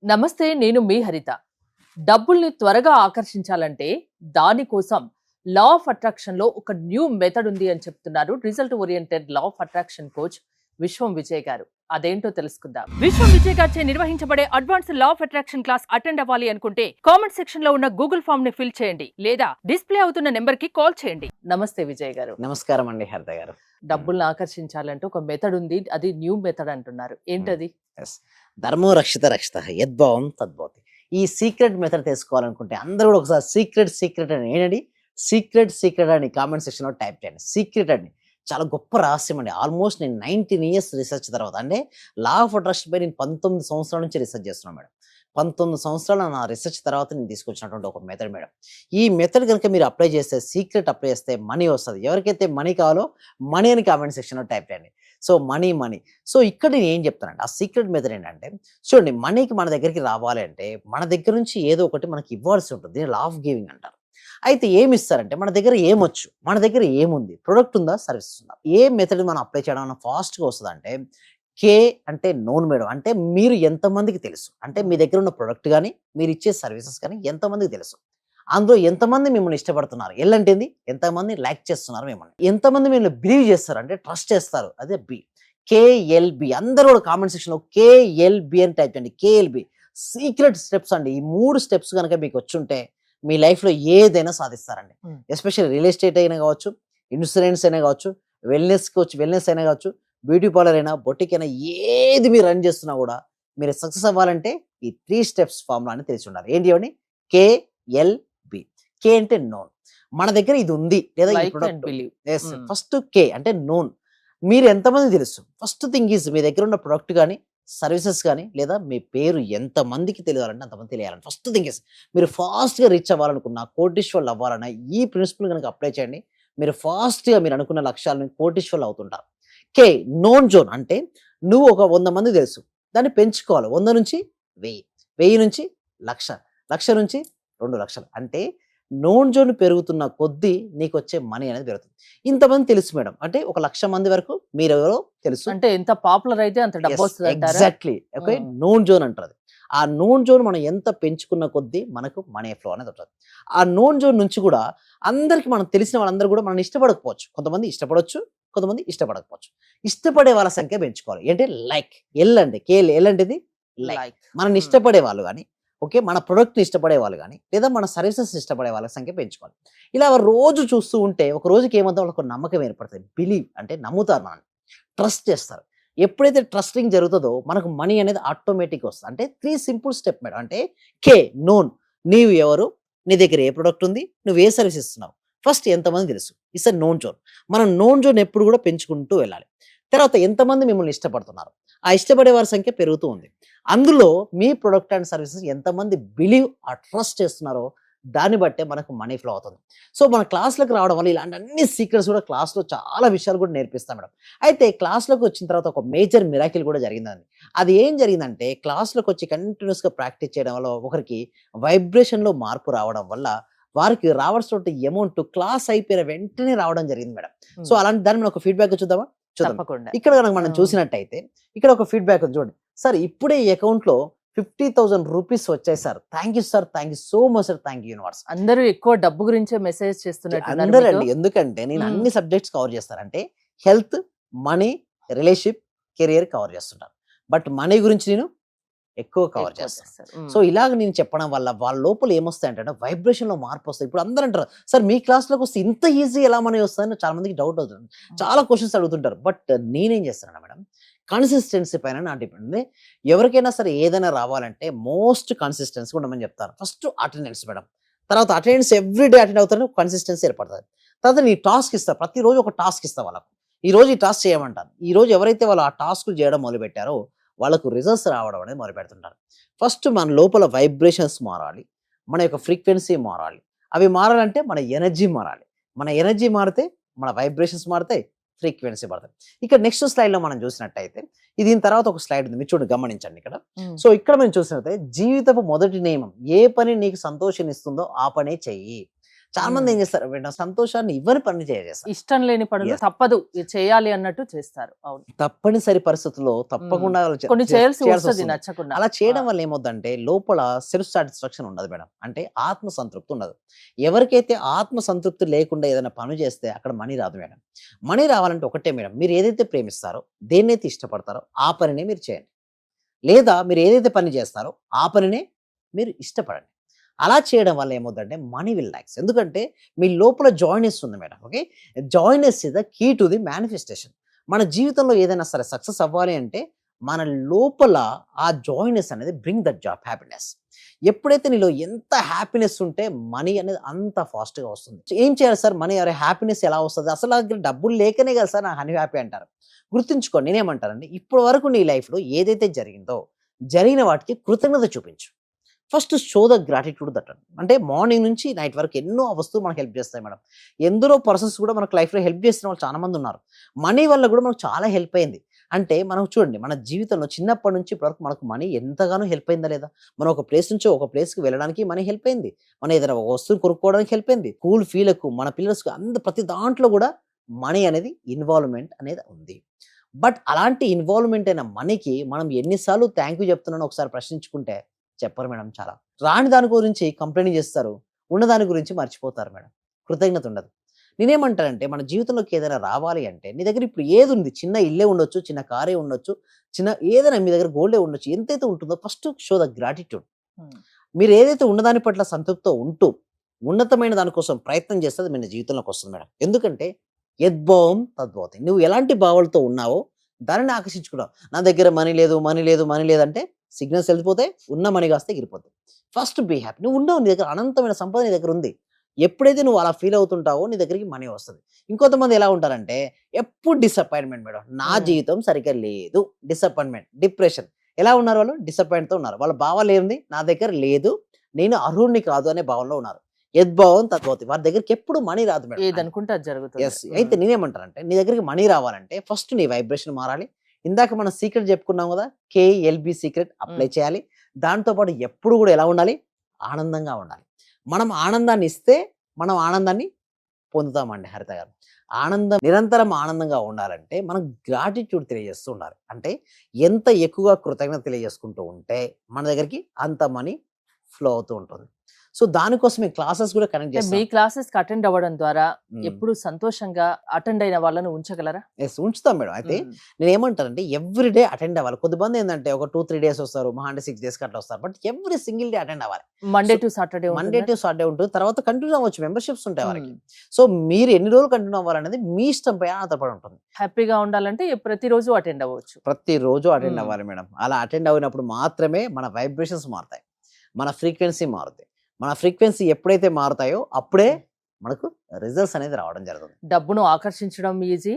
నమస్తే. నేను మీ హరిత. డబ్బుల్ని త్వరగా ఆకర్షించాలంటే దానికోసం లా ఆఫ్ అట్రాక్షన్ లో ఒక న్యూ మెథడ్ ఉంది అని చెప్తున్నారు result oriented law of attraction coach విశ్వం విజయ్ గారు. అదేంటో తెలుసుకుందాం. విశ్వం విజయ్ గారిచే నిర్వహించబడే advance law of attraction class attend అవ్వాలి అనుకుంటే కామెంట్ సెక్షన్ లో ఉన్న గూగుల్ ఫామ్ ని ఫిల్ చేయండి లేదా డిస్ప్లే అవుతున్న నెంబర్ కి కాల్ చేయండి. నమస్తే విజయ్ గారు. నమస్కారం అండి హరిత గారు. డబ్బుల్ని ఆకర్షించాలంటే ఒక మెథడ్ ఉంది, అది న్యూ మెథడ్ అంటున్నారు. ఏంటది? ధర్మో రక్షిత రక్షిత యద్భావం తద్భవతి. ఈ సీక్రెట్ మెథడ్ తెలుసుకోవాలనుకుంటే అందరూ కూడా ఒకసారి సీక్రెట్ అని ఏంటండి, సీక్రెట్ అని కామెంట్ సెక్షన్లో టైప్ చేయండి. సీక్రెట్ అండి చాలా గొప్ప రహస్యం అండి. ఆల్మోస్ట్ నేను 19 years రీసెర్చ్ తర్వాత, అంటే లా ఆఫ్ అట్రాక్షన్ పై నేను 19 సంవత్సరాల నుంచి రీసెర్చ్ చేస్తున్నాను మేడం. 19 సంవత్సరాల నా రీసెర్చ్ తర్వాత నేను తీసుకొచ్చినటువంటి ఒక మెథడ్ మేడం. ఈ మెథడ్ కనుక మీరు అప్లై చేస్తే, సీక్రెట్ అప్లై చేస్తే మనీ వస్తుంది. ఎవరికైతే మనీ కావాలో మనీ అని కామెంట్ సెక్షన్లో టైప్ చేయండి. So money. సో ఇక్కడ నేను ఏం చెప్తానండి, ఆ సీక్రెట్ మెథడ్ ఏంటంటే, చూడండి, మనీకి మన దగ్గరికి రావాలి అంటే మన దగ్గర నుంచి ఏదో ఒకటి మనకి ఇవ్వాల్సి ఉంటుంది. దీన్ని లా ఆఫ్ గివింగ్ అంటారు. అయితే ఏమి ఇస్తారంటే, మన దగ్గర ఏమొచ్చు, మన దగ్గర ఏముంది, ప్రొడక్ట్ ఉందా, సర్వీస్ ఉందా, ఏ మెథడ్ మనం అప్లై చేయడం ఫాస్ట్గా వస్తుంది అంటే, కే అంటే నోన్ మేడం. అంటే మీరు ఎంతమందికి తెలుసు, అంటే మీ దగ్గర ఉన్న ప్రొడక్ట్ కానీ మీరు ఇచ్చే సర్వీసెస్ కానీ ఎంతమందికి తెలుసు, అందులో ఎంతమంది మిమ్మల్ని ఇష్టపడుతున్నారు, ఎల్ అంటే ఏంది, ఎంతమంది లైక్ చేస్తున్నారు మిమ్మల్ని, ఎంతమంది మిమ్మల్ని బిలీవ్ చేస్తారు, అంటే ట్రస్ట్ చేస్తారు, అదే బి. కేఎల్బి అందరూ కూడా కామెంట్ సెక్షన్లో కేఎల్బి అని టైప్ చేయండి. కేఎల్బి సీక్రెట్ స్టెప్స్ అండి. ఈ 3 స్టెప్స్ కనుక మీకు వచ్చుంటే మీ లైఫ్లో ఏదైనా సాధిస్తారండి. ఎస్పెషల్లీ రియల్ ఎస్టేట్ అయినా కావచ్చు, ఇన్సూరెన్స్ అయినా కావచ్చు, వెల్నెస్ అయినా కావచ్చు, బ్యూటీ పార్లర్ అయినా, బొటిక్ అయినా, ఏది మీరు రన్ చేస్తున్నా కూడా మీరు సక్సెస్ అవ్వాలంటే ఈ 3 స్టెప్స్ ఫార్ములా అని తెలిసి ఉండాలి. ఏంటి ఇవన్నీ? కేఎల్బి. కే అంటే నోన్, మన దగ్గర ఇది ఉంది లేదా ఈ ప్రొడక్ట్. ఫస్ట్ కే అంటే నోన్, మీరు ఎంతమంది తెలుసు. ఫస్ట్ థింగ్ ఈజ్ మీ దగ్గర ఉన్న ప్రొడక్ట్ కానీ సర్వీసెస్ కానీ లేదా మీ పేరు ఎంతమందికి తెలియాలంటే అంతమంది తెలియాలంటే ఫస్ట్ థింగ్ ఈజ్ మీరు ఫాస్ట్గా రీచ్ అవ్వాలనుకున్నా, కోటీశ్వర్లు అవ్వాలన్నా ఈ ప్రిన్సిపల్ కనుక అప్లై చేయండి. మీరు ఫాస్ట్గా మీరు అనుకున్న లక్ష్యాలను కోటీశ్వర్లు అవుతుంటారు. కే నోన్ జోన్ అంటే నువ్వు ఒక 100 మంది తెలుసు, దాన్ని పెంచుకోవాలి. 100 నుంచి 1000, 1000 నుంచి 1,00,000, 1,00,000 నుంచి 2,00,000. అంటే నోన్ జోన్ పెరుగుతున్న కొద్దీ నీకు వచ్చే మనీ అనేది పెరుగుతుంది. ఇంతమంది తెలుసు మేడం అంటే 1,00,000 మంది వరకు మీరు ఎవరో తెలుసు, అంటే ఎంత పాపులర్ అయితే అంత డబ్బు వస్తుంది అంటారా? ఎగ్జాక్ట్లీ. ఓకే, నోన్ జోన్ అంటారు. ఆ నోన్ జోన్ మనం ఎంత పెంచుకున్న కొద్దీ మనకు మనీ ఫ్లో అనేది ఉంటుంది. ఆ నోన్ జోన్ నుంచి కూడా అందరికి మనం తెలిసిన వాళ్ళందరూ కూడా మనం ఇష్టపడకపోవచ్చు. కొంతమంది ఇష్టపడవచ్చు, కొంతమంది ఇష్టపడకపోవచ్చు. ఇష్టపడే వాళ్ళ సంఖ్య పెంచుకోవాలి. ఏంటంటే లైక్, ఎల్ అంటే ఎల్ అంటే లైక్, మనల్ని ఇష్టపడే వాళ్ళు కానీ, ఓకే, మన ప్రొడక్ట్ని ఇష్టపడే వాళ్ళు కానీ లేదా మన సర్వీసెస్ ఇష్టపడే వాళ్ళ సంఖ్య పెంచుకోవాలి. ఇలా రోజు చూస్తూ ఉంటే ఒక రోజుకి ఏమంతా వాళ్ళకు నమ్మకం ఏర్పడుతుంది. బిలీవ్ అంటే నమ్ముతారు, మనల్ని ట్రస్ట్ చేస్తారు. ఎప్పుడైతే ట్రస్టింగ్ జరుగుతుందో మనకు మనీ అనేది ఆటోమేటిక్గా వస్తుంది. అంటే 3 సింపుల్ స్టెప్ మేడం. అంటే కే నోన్, నీవు ఎవరు, నీ దగ్గర ఏ ప్రొడక్ట్ ఉంది, నువ్వు ఏ సర్వీస్ ఇస్తున్నావు, ఫస్ట్ ఎంతమంది తెలుసు, ఇట్స్ నోన్ జోన్. మనం నోన్ జోన్ ఎప్పుడు కూడా పెంచుకుంటూ వెళ్ళాలి. తర్వాత ఎంతమంది మిమ్మల్ని ఇష్టపడుతున్నారు, ఆ ఇష్టపడే వారి సంఖ్య పెరుగుతూ ఉంది. అందులో మీ ప్రొడక్ట్ అండ్ సర్వీసెస్ ఎంతమంది బిలీవ్ ఆ ట్రస్ట్ చేస్తున్నారో దాన్ని బట్టే మనకు మనీ ఫ్లో అవుతుంది. సో మన క్లాస్లోకి రావడం వల్ల ఇలాంటి అన్ని సీక్రెట్స్ కూడా క్లాస్లో చాలా విషయాలు కూడా నేర్పిస్తాం మేడం. అయితే క్లాస్లోకి వచ్చిన తర్వాత ఒక మేజర్ మిరాకిల్ కూడా జరిగిందండి. అది ఏం జరిగిందంటే, క్లాస్లోకి వచ్చి కంటిన్యూస్గా ప్రాక్టీస్ చేయడం వల్ల ఒకరికి వైబ్రేషన్లో మార్పు రావడం వల్ల వారికి రావాల్సిన అమౌంట్ క్లాస్ అయిపోయిన వెంటనే రావడం జరిగింది మేడం. సో అలాంటి దాన్ని మనం ఒక ఫీడ్బ్యాక్ చూద్దాం. ఇక్కడ కనుక మనం చూసినట్టయితే ఇక్కడ ఒక ఫీడ్బ్యాక్ ఉంది చూడండి. సార్ ఇప్పుడే ఈ అకౌంట్లో 50,000 రూపీస్ వచ్చాయి sir, thank you sir, thank you so much sir, thank you universe. అందరూ ఎక్కువ డబ్బు గురించే మెసేజ్ చేస్తున్నారు అందరండి. ఎందుకంటే నేను అన్ని సబ్జెక్ట్స్ కవర్ చేస్తానంటే health, money, relationship, career cover చేస్తుంటాను. బట్ మనీ గురించి నేను ఎక్కువ కవర్ చేస్తాను. సో ఇలాగ నేను చెప్పడం వల్ల వాళ్ళ లోపల ఏమొస్తాయంటే వైబ్రేషన్లో మార్పు వస్తాయి. ఇప్పుడు అందరూ అంటారు, సార్ మీ క్లాస్లోకి వస్తే ఇంత ఈజీ ఎలా మనీ వస్తుందని చాలా మందికి డౌట్ అవుతుంది, చాలా క్వశ్చన్స్ అడుగుతుంటారు. బట్ నేనేం చేస్తాను మేడం, కన్సిస్టెన్సీ పైన నా డిపెండ్. ఎవరికైనా సరే ఏదైనా రావాలంటే మోస్ట్ కన్సిస్టెన్సీ ఉండమని చెప్తాను. ఫస్ట్ అటెండెన్స్ మేడం, తర్వాత అటెండెన్స్ ఎవ్రీడే అటెండ్ అవుతాను, కన్సిస్టెన్సీ ఏర్పడుతుంది. తర్వాత నీ టాస్క్ ఇస్తా, ప్రతిరోజు ఒక టాస్క్ ఇస్తా వాళ్ళకు. ఈరోజు ఈ టాస్క్ చేయమంటాను. ఈరోజు ఎవరైతే వాళ్ళు ఆ టాస్క్లు చేయడం మొదలుపెట్టారో వాళ్ళకు రిజల్ట్స్ రావడం అనేది మొదలు పెడుతుంటారు. ఫస్ట్ మన లోపల వైబ్రేషన్స్ మారాలి, మన యొక్క ఫ్రీక్వెన్సీ మారాలి. అవి మారాలంటే మన ఎనర్జీ మారాలి. మన ఎనర్జీ మారితే మన వైబ్రేషన్స్ మారుతాయి, ఫ్రీక్వెన్సీ పడుతుంది. ఇక్కడ నెక్స్ట్ స్లైడ్లో మనం చూసినట్టయితే దీని తర్వాత ఒక స్లైడ్ ఉంది, మీరు చూడండి, గమనించండి ఇక్కడ. సో ఇక్కడ మనం చూసినట్టయితే జీవితపు మొదటి నియమం, ఏ పని నీకు సంతోషాన్ని ఇస్తుందో ఆ పనే చెయ్యి. చాలా మంది ఏం చేస్తారు మేడం, సంతోషాన్ని ఇవ్వని పని చేస్తారు. ఇష్టం లేని పనులు Yes. తప్పదు ఇది చేయాలి అన్నట్టు చేస్తారు. అవును. తప్పనిసరి పరిస్థితుల్లో తప్పకుండా వాళ్ళు కొన్ని చేయాల్సి వస్తుంది వస్తుంది. నచ్చకుండా. అలా చేయడం వల్ల ఏమవుతుందంటే లోపల సెల్ఫ్ సాటిస్ఫాక్షన్ ఉండదు మేడం. అంటే ఆత్మ సంతృప్తి ఉండదు. ఎవరికైతే ఆత్మ సంతృప్తి లేకుండా ఏదైనా పని చేస్తే అక్కడ మనీ రాదు మేడం. మనీ రావాలంటే ఒకటే మేడం, మీరు ఏదైతే ప్రేమిస్తారో, దేన్నైతే ఇష్టపడతారో ఆ పనినే మీరు చేయండి. లేదా మీరు ఏదైతే పని చేస్తారో ఆ పనినే మీరు ఇష్టపడండి. అలా చేయడం వల్ల ఏమవుతుందంటే మనీ విల్ ల్యాక్స్. ఎందుకంటే మీ లోపల జాయినెస్ ఉంది madam. Okay, joyness is the key to the manifestation. మన జీవితంలో ఏదైనా సరే సక్సెస్ అవ్వాలి అంటే మన లోపల ఆ జాయినెస్ అనేది బ్రింగ్ దట్ జాబ్ హ్యాపీనెస్. ఎప్పుడైతే నీలో ఎంత హ్యాపీనెస్ ఉంటే మనీ అనేది అంత ఫాస్ట్గా వస్తుంది. ఏం చేయాలి సార్ మనీ, అరే హ్యాపీనెస్ ఎలా వస్తుంది, అసలు నా దగ్గర డబ్బులు లేకనే కదా సార్ నాకు హ్యాపీ అంటారు. గుర్తుంచుకోండి, నేనేమంటానండి, ఇప్పటి వరకు నీ లైఫ్లో ఏదైతే జరిగిందో జరిగిన వాటికి కృతజ్ఞత చూపించు. First show the gratitude that. అంటే మార్నింగ్ నుంచి నైట్ వరకు ఎన్నో వస్తువులు మనకు హెల్ప్ చేస్తాయి మేడం. ఎందరో పర్సన్స్ కూడా మనకు లైఫ్లో హెల్ప్ చేసిన వాళ్ళు చాలా మంది ఉన్నారు. మనీ వల్ల కూడా మనకు చాలా హెల్ప్ అయింది. అంటే మనం చూడండి, మన జీవితంలో చిన్నప్పటి నుంచి ఇప్పటివరకు మనకు మనీ ఎంతగానో హెల్ప్ అయిందా లేదా? మనం ఒక ప్లేస్ నుంచి ఒక ప్లేస్కి వెళ్ళడానికి మనీ హెల్ప్ అయింది. మనం ఏదైనా ఒక వస్తువు కొనుక్కోవడానికి హెల్ప్ అయింది. స్కూల్ ఫీలకు, మన పిల్లలకు, ప్రతి దాంట్లో కూడా మనీ అనేది ఇన్వాల్వ్మెంట్ అనేది ఉంది. బట్ అలాంటి ఇన్వాల్వ్మెంట్ అయిన మనీకి మనం ఎన్నిసార్లు థ్యాంక్ యూ చెప్తున్నానో ఒకసారి ప్రశ్నించుకుంటే చెప్పరు మేడం. చాలా రాని దాని గురించి కంప్లైంట్ చేస్తారు, ఉన్న దాని గురించి మర్చిపోతారు మేడం. కృతజ్ఞత ఉండదు. నేనేమంటానంటే మన జీవితంలోకి ఏదైనా రావాలి అంటే నీ దగ్గర ఇప్పుడు ఏది ఉంది, చిన్న ఇల్లే ఉండొచ్చు, చిన్న కారే ఉండొచ్చు, చిన్న ఏదైనా మీ దగ్గర గోల్డే ఉండొచ్చు, ఎంతైతే ఉంటుందో ఫస్ట్ షో ద గ్రాటిట్యూడ్. మీరు ఏదైతే ఉన్నదాని పట్ల సంతృప్తితో ఉంటూ ఉన్నతమైన దానికోసం ప్రయత్నం చేస్తే అది మీ జీవితంలోకి వస్తుంది మేడం. ఎందుకంటే యద్భావం తద్భవతి. నువ్వు ఎలాంటి భావాలతో ఉన్నావో దానిని ఆకర్షించుకున్నావు. నా దగ్గర మనీ లేదు, మనీ లేదు, మనీ లేదంటే సిగ్నల్స్ వెళ్ళిపోతాయి, ఉన్న మనీ కాస్తే ఎగిరిపోతాయి. First be happy. నువ్వు ఉండవు, నీ దగ్గర అనంతమైన సంపద నీ దగ్గర ఉంది. ఎప్పుడైతే నువ్వు అలా ఫీల్ అవుతుంటావో నీ దగ్గరికి మనీ వస్తుంది. ఇంకొంతమంది ఎలా ఉంటారంటే ఎప్పుడు డిసప్పాయింట్మెంట్ మేడం, నా జీవితం సరిగ్గా లేదు, డిసప్పాయింట్మెంట్, డిప్రెషన్. ఎలా ఉన్నారు వాళ్ళు? డిసప్పాయింట్తో ఉన్నారు. వాళ్ళ భావాలు ఏంది, నా దగ్గర లేదు, నేను అర్హుడిని కాదు అనే భావంలో ఉన్నారు. యద్భావం తద్భవతి. వారి దగ్గరికి ఎప్పుడు మనీ రాదు మేడం. ఏదనుకుంటే అది జరుగుతుంది. ఎస్. అయితే నేనేమంటానంటే నీ దగ్గరికి మనీ రావాలంటే ఫస్ట్ నీ వైబ్రేషన్ మారాలి. ఇందాక మనం సీక్రెట్ చెప్పుకున్నాం కదా, KLB సీక్రెట్ అప్లై చేయాలి. దాంతోపాటు ఎప్పుడు కూడా ఎలా ఉండాలి, ఆనందంగా ఉండాలి. మనం ఆనందాన్ని ఇస్తే మనం ఆనందాన్ని పొందుతామండి హరిత గారు. ఆనందం, నిరంతరం ఆనందంగా ఉండాలంటే మనం గ్రాటిట్యూడ్ తెలియజేస్తూ ఉండాలి. అంటే ఎంత ఎక్కువగా కృతజ్ఞత తెలియజేసుకుంటూ ఉంటే మన దగ్గరికి అంత మనీ ఫ్లో అవుతూ ఉంటుంది. సో దానికోసం మీ క్లాసెస్ కూడా కనెక్ట్ మీ చేస్తాం. క్లాసెస్ అటెండ్ అవ్వడం ద్వారా ఎప్పుడు సంతోషంగా అటెండ్ అయిన వాళ్ళను ఉంచగలరా? ఎస్, ఉంచుతాం మేడం. అయితే నేను ఏమంటానంటే ఎవ్రీ డే అటెండ్ అవ్వాలి. కొద్దిమంది ఏంటంటే ఒక 2-3 డేస్ వస్తారు, మహా అంటే 6 డేస్ అట్లా వస్తారు. But every single day attend అవ్వాలి. Monday to Saturday Monday to Saturday ఉంటుంది. తర్వాత కంటిన్యూ అవ్వచ్చు, మెంబర్షిప్స్ ఉంటాయి వాళ్ళకి. సో మీరు ఎన్ని రోజులు కంటిన్యూ అవ్వాలనేది మీ ఇష్టం పైన ఆధారపడి ఉంటుంది. హ్యాపీగా ఉండాలంటే ప్రతిరోజు అటెండ్ అవ్వచ్చు. ప్రతిరోజు అటెండ్ అవ్వాలి మేడం. అలా అటెండ్ అయినప్పుడు మాత్రమే మన వైబ్రేషన్స్ మారుతాయి, మన ఫ్రీక్వెన్సీ మారుతాయి. మన ఫ్రీక్వెన్సీ ఎప్పుడైతే మారుతాయో అప్పుడే మనకు రిజల్ట్స్ అనేది రావడం జరుగుతుంది. డబ్బును ఆకర్షించడం ఈజీ,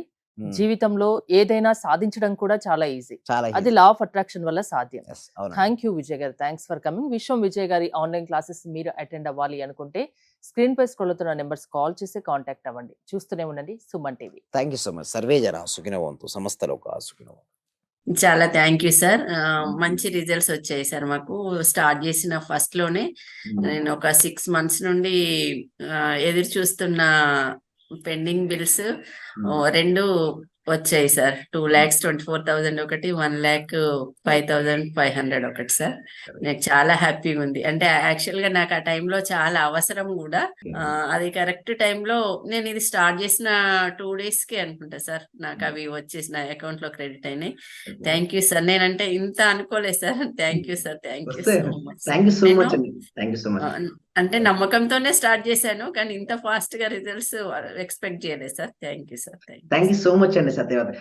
జీవితంలో ఏదైనా సాధించడం కూడా చాలా ఈజీ. చాలా అది లా ఆఫ్ అట్రాక్షన్ వల్ల సాధ్యం. అవును. థ్యాంక్ యూ విజయ్ గారు, థ్యాంక్స్ ఫర్ కమింగ్. విశ్వం విజయ్ గారి ఆన్లైన్ క్లాసెస్ మీరు అటెండ్ అవ్వాలి అనుకుంటే స్క్రీన్ పై స్క్రోల్ అవుతున్న నెంబర్స్ కాల్ చేసి కాంటాక్ట్ అవ్వండి. చూస్తూనే ఉండండి Suman TV. Thank you so much. Survey జన సుఖినో భవంతు, సమస్త లోకా సుఖినో భవంతు. చాలా థ్యాంక్ యూ సార్. మంచి రిజల్ట్స్ వచ్చాయి సార్. మాకు స్టార్ట్ చేసిన ఫస్ట్ లోనే నేను ఒక 6 months నుండి ఎదురు చూస్తున్న పెండింగ్ బిల్స్ 2 వచ్చాయి సార్. 2,24,000 ఒకటి, 1,05,500 ఒకటి సార్. నాకు చాలా హ్యాపీగా ఉంది. అంటే యాక్చువల్ గా నాకు ఆ టైంలో చాలా అవసరం కూడా. అది కరెక్ట్ టైంలో నేను ఇది స్టార్ట్ చేసిన 2 days కి అనుకుంటా సార్ నాకు అవి వచ్చేసి నా అకౌంట్ లో క్రెడిట్ అయినాయి. Thank you sir. నేనంటే ఇంత అనుకోలేదు sir. Thank you sir. Thank you so much. Thank you so much అండి. Thank you so much. అంటే నమ్మకంతోనే స్టార్ట్ చేశాను, కానీ ఇంత ఫాస్ట్ గా రిజల్ట్స్ ఎక్స్పెక్ట్ చేయలేదు sir. Thank you sir. Thank you so much అండి సత్యవతి.